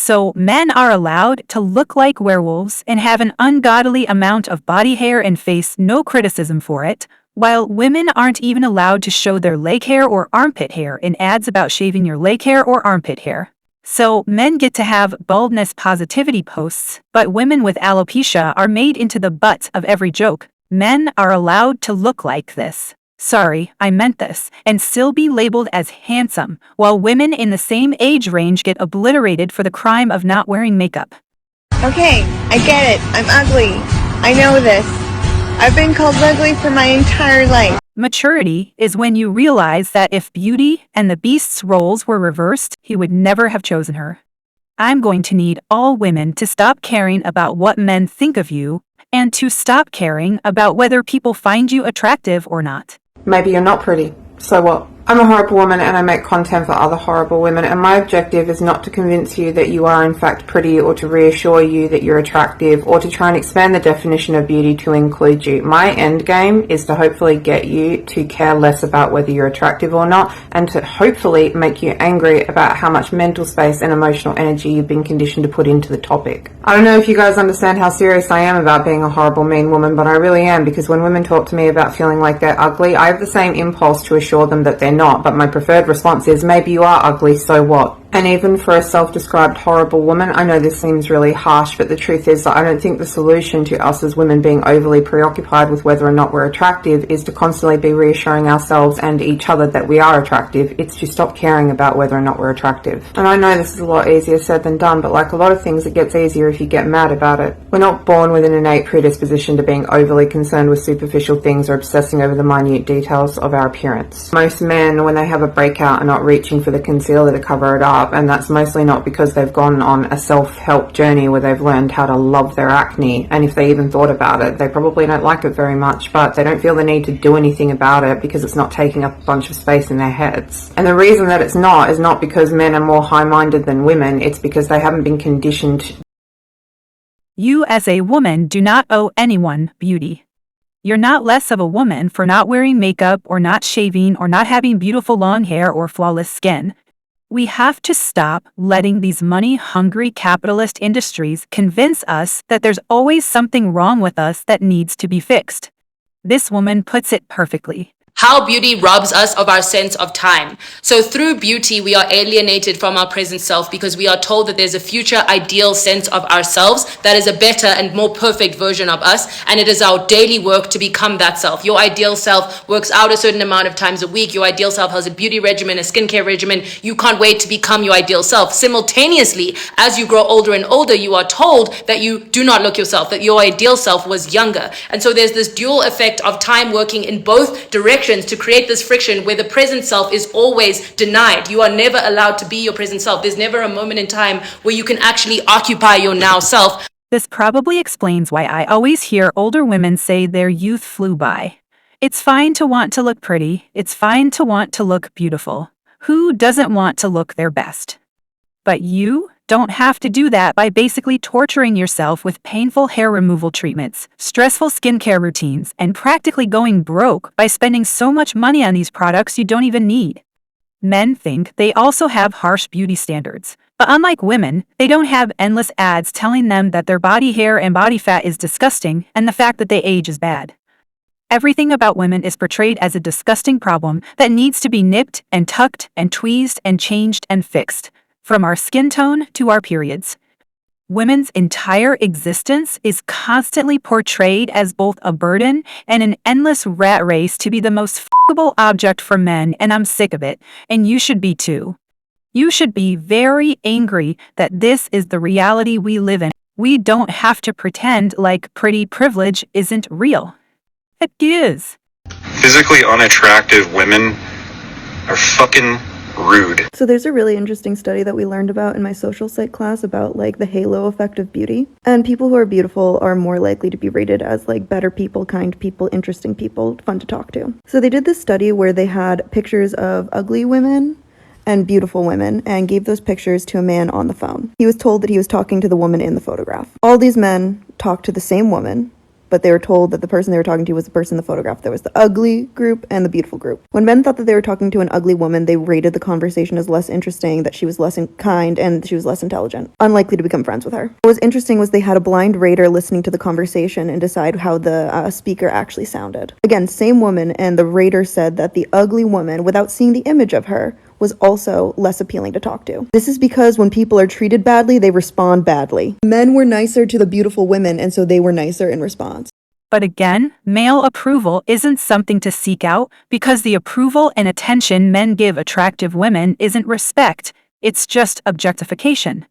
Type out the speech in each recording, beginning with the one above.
So men are allowed to look like werewolves and have an ungodly amount of body hair and face no criticism for it, while women aren't even allowed to show their leg hair or armpit hair in ads about shaving your leg hair or armpit hair. So men get to have baldness positivity posts, but women with alopecia are made into the butt of every joke. Men are allowed to look like this. Sorry, I meant this, and still be labeled as handsome, while women in the same age range get obliterated for the crime of not wearing makeup. Okay, I get it. I'm ugly. I know this. I've been called ugly for my entire life. Maturity is when you realize that if Beauty and the Beast's roles were reversed, he would never have chosen her. I'm going to need all women to stop caring about what men think of you, and to stop caring about whether people find you attractive or not. Maybe you're not pretty. So what? I'm a horrible woman and I make content for other horrible women, and my objective is not to convince you that you are in fact pretty or to reassure you that you're attractive or to try and expand the definition of beauty to include you. My end game is to hopefully get you to care less about whether you're attractive or not, and to hopefully make you angry about how much mental space and emotional energy you've been conditioned to put into the topic. I don't know if you guys understand how serious I am about being a horrible, mean woman, but I really am, because when women talk to me about feeling like they're ugly, I have the same impulse to assure them that they're not, but my preferred response is, maybe you are ugly, so what? And even for a self-described horrible woman, I know this seems really harsh, but the truth is that I don't think the solution to us as women being overly preoccupied with whether or not we're attractive is to constantly be reassuring ourselves and each other that we are attractive. It's to stop caring about whether or not we're attractive. And I know this is a lot easier said than done, but like a lot of things, it gets easier if you get mad about it. We're not born with an innate predisposition to being overly concerned with superficial things or obsessing over the minute details of our appearance. Most men, when they have a breakout, are not reaching for the concealer to cover it up, and that's mostly not because they've gone on a self-help journey where they've learned how to love their acne, and if they even thought about it, they probably don't like it very much, but they don't feel the need to do anything about it because it's not taking up a bunch of space in their heads. And the reason that it's not is not because men are more high-minded than women, it's because they haven't been conditioned. You as a woman do not owe anyone beauty. You're not less of a woman for not wearing makeup or not shaving or not having beautiful long hair or flawless skin. We have to stop letting these money-hungry capitalist industries convince us that there's always something wrong with us that needs to be fixed. This woman puts it perfectly. How beauty robs us of our sense of time. So through beauty, we are alienated from our present self because we are told that there's a future ideal sense of ourselves that is a better and more perfect version of us, and it is our daily work to become that self. Your ideal self works out a certain amount of times a week. Your ideal self has a beauty regimen, a skincare regimen. You can't wait to become your ideal self. Simultaneously, as you grow older and older, you are told that you do not look yourself, that your ideal self was younger. And so there's this dual effect of time working in both directions to create this friction where the present self is always denied. You are never allowed to be your present self. There's never a moment in time where you can actually occupy your now self. This probably explains why I always hear older women say their youth flew by. It's fine to want to look pretty. It's fine to want to look beautiful. Who doesn't want to look their best? But you don't have to do that by basically torturing yourself with painful hair removal treatments, stressful skincare routines, and practically going broke by spending so much money on these products you don't even need. Men think they also have harsh beauty standards, but unlike women, they don't have endless ads telling them that their body hair and body fat is disgusting and the fact that they age is bad. Everything about women is portrayed as a disgusting problem that needs to be nipped and tucked and tweezed and changed and fixed. From our skin tone to our periods. Women's entire existence is constantly portrayed as both a burden and an endless rat race to be the most f***able object for men, and I'm sick of it, and you should be too. You should be very angry that this is the reality we live in. We don't have to pretend like pretty privilege isn't real. It is. Physically unattractive women are fucking rude. So there's a really interesting study that we learned about in my social psych class about like the halo effect of beauty. And people who are beautiful are more likely to be rated as like better people, kind people, interesting people, fun to talk to. So they did this study where they had pictures of ugly women and beautiful women and gave those pictures to a man on the phone. He was told that he was talking to the woman in the photograph. All these men talked to the same woman, but they were told that the person they were talking to was the person in the photograph. There was the ugly group and the beautiful group. When men thought that they were talking to an ugly woman, they rated the conversation as less interesting, that she was less kind, and she was less intelligent, unlikely to become friends with her. What was interesting was they had a blind rater listening to the conversation and decide how the speaker actually sounded. Again, same woman, and the rater said that the ugly woman, without seeing the image of her, was also less appealing to talk to. This is because when people are treated badly, they respond badly. Men were nicer to the beautiful women, and so they were nicer in response. But again, male approval isn't something to seek out because the approval and attention men give attractive women isn't respect, it's just objectification.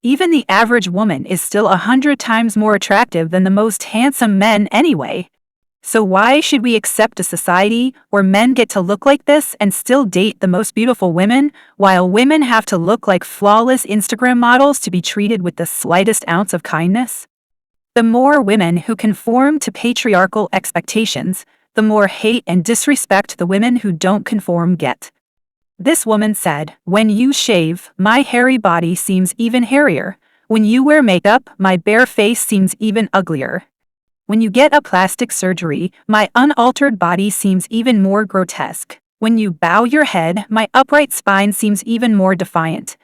Even the average woman is still 100 times more attractive than the most handsome men anyway. So why should we accept a society where men get to look like this and still date the most beautiful women, while women have to look like flawless Instagram models to be treated with the slightest ounce of kindness? The more women who conform to patriarchal expectations, the more hate and disrespect the women who don't conform get. This woman said, "When you shave, my hairy body seems even hairier. When you wear makeup, my bare face seems even uglier. When you get a plastic surgery, my unaltered body seems even more grotesque. When you bow your head, my upright spine seems even more defiant.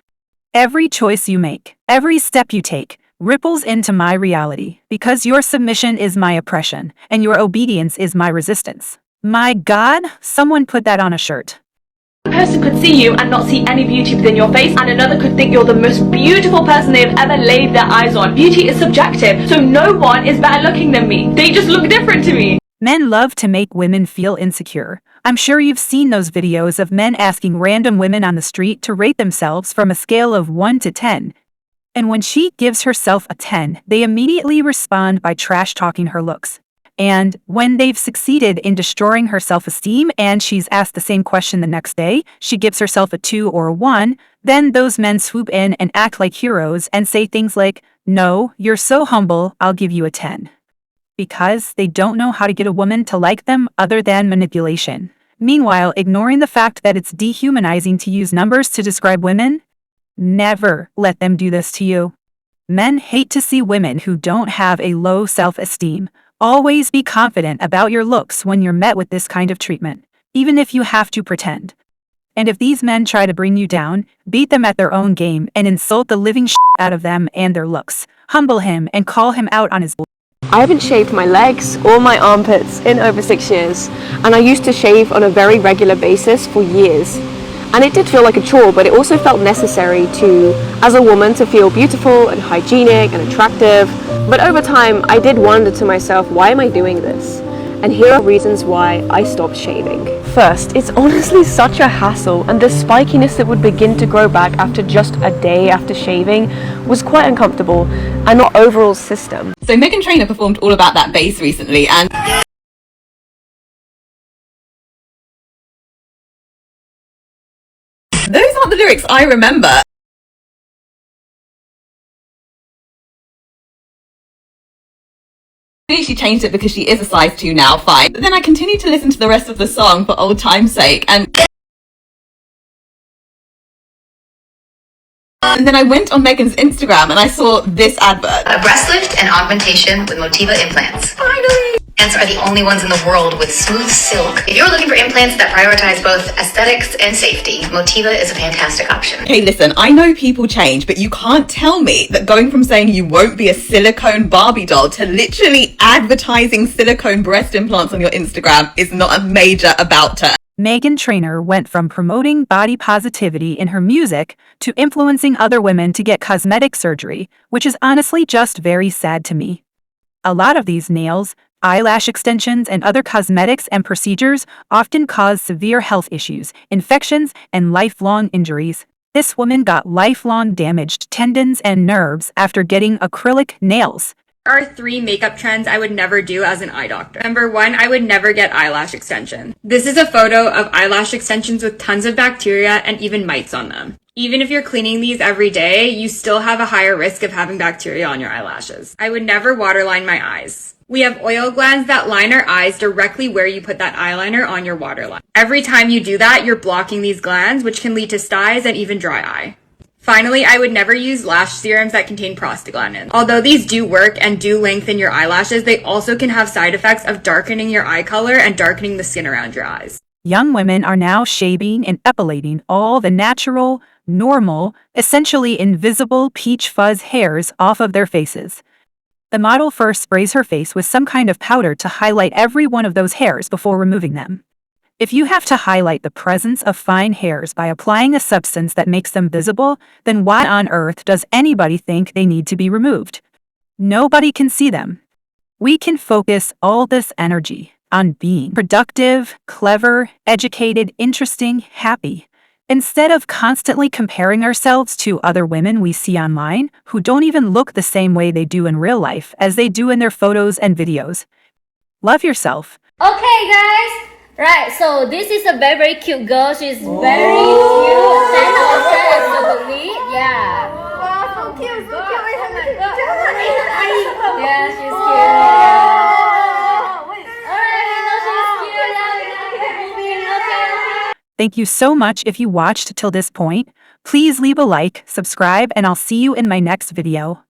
Every choice you make, every step you take, ripples into my reality, because your submission is my oppression, and your obedience is my resistance." My God, someone put that on a shirt. One person could see you and not see any beauty within your face, and another could think you're the most beautiful person they've ever laid their eyes on. Beauty is subjective, so no one is better looking than me. They just look different to me. Men love to make women feel insecure. I'm sure you've seen those videos of men asking random women on the street to rate themselves from a scale of 1 to 10. And when she gives herself a 10, they immediately respond by trash-talking her looks. And when they've succeeded in destroying her self-esteem and she's asked the same question the next day, she gives herself a 2 or a 1, then those men swoop in and act like heroes and say things like, "No, you're so humble, I'll give you a 10. Because they don't know how to get a woman to like them other than manipulation. Meanwhile, ignoring the fact that it's dehumanizing to use numbers to describe women. Never let them do this to you. Men hate to see women who don't have a low self-esteem. Always be confident about your looks when you're met with this kind of treatment, even if you have to pretend. And if these men try to bring you down, beat them at their own game and insult the living shit out of them and their looks. Humble him and call him out on his bull. I haven't shaved my legs or my armpits in over 6 years, and I used to shave on a very regular basis for years. And it did feel like a chore, but it also felt necessary as a woman, to feel beautiful and hygienic and attractive. But over time, I did wonder to myself, why am I doing this? And here are reasons why I stopped shaving. First, it's honestly such a hassle, and the spikiness that would begin to grow back after just a day after shaving was quite uncomfortable, and our overall system. So Meghan Trainor performed All About That Bass recently, and those aren't the lyrics I remember. She changed it because she is a size 2 now, fine. But then I continued to listen to the rest of the song for old time's sake, and then I went on Meghan's Instagram and I saw this advert. A breast lift and augmentation with Motiva implants. Finally! Implants are the only ones in the world with smooth silk. If you're looking for implants that prioritize both aesthetics and safety, Motiva is a fantastic option. Hey, listen, I know people change, but you can't tell me that going from saying you won't be a silicone Barbie doll to literally advertising silicone breast implants on your Instagram is not a major about turn. Meghan Trainor went from promoting body positivity in her music to influencing other women to get cosmetic surgery, which is honestly just very sad to me. A lot of these nails, eyelash extensions, and other cosmetics and procedures often cause severe health issues, infections, and lifelong injuries. This woman got lifelong damaged tendons and nerves after getting acrylic nails. There are 3 makeup trends I would never do as an eye doctor. Number 1, I would never get eyelash extension. This is a photo of eyelash extensions with tons of bacteria and even mites on them. Even if you're cleaning these every day, you still have a higher risk of having bacteria on your eyelashes. I would never waterline my eyes. We have oil glands that line our eyes directly where you put that eyeliner on your waterline. Every time you do that, you're blocking these glands, which can lead to styes and even dry eye. Finally, I would never use lash serums that contain prostaglandins. Although these do work and do lengthen your eyelashes, they also can have side effects of darkening your eye color and darkening the skin around your eyes. Young women are now shaving and epilating all the natural, normal, essentially invisible peach fuzz hairs off of their faces. The model first sprays her face with some kind of powder to highlight every one of those hairs before removing them. If you have to highlight the presence of fine hairs by applying a substance that makes them visible, then why on earth does anybody think they need to be removed? Nobody can see them. We can focus all this energy on being productive, clever, educated, interesting, happy, instead of constantly comparing ourselves to other women we see online who don't even look the same way they do in real life as they do in their photos and videos. Love yourself. Okay, guys. Right, so this is a very, very cute girl. She's very cute. 10 out of 10, absolutely. Yeah. Wow, so cute, so cute. Yeah, she's cute. Alright, we know she's cute. Now we gotta keep moving. Okay. Thank you so much if you watched till this point. Please leave a like, subscribe, and I'll see you in my next video.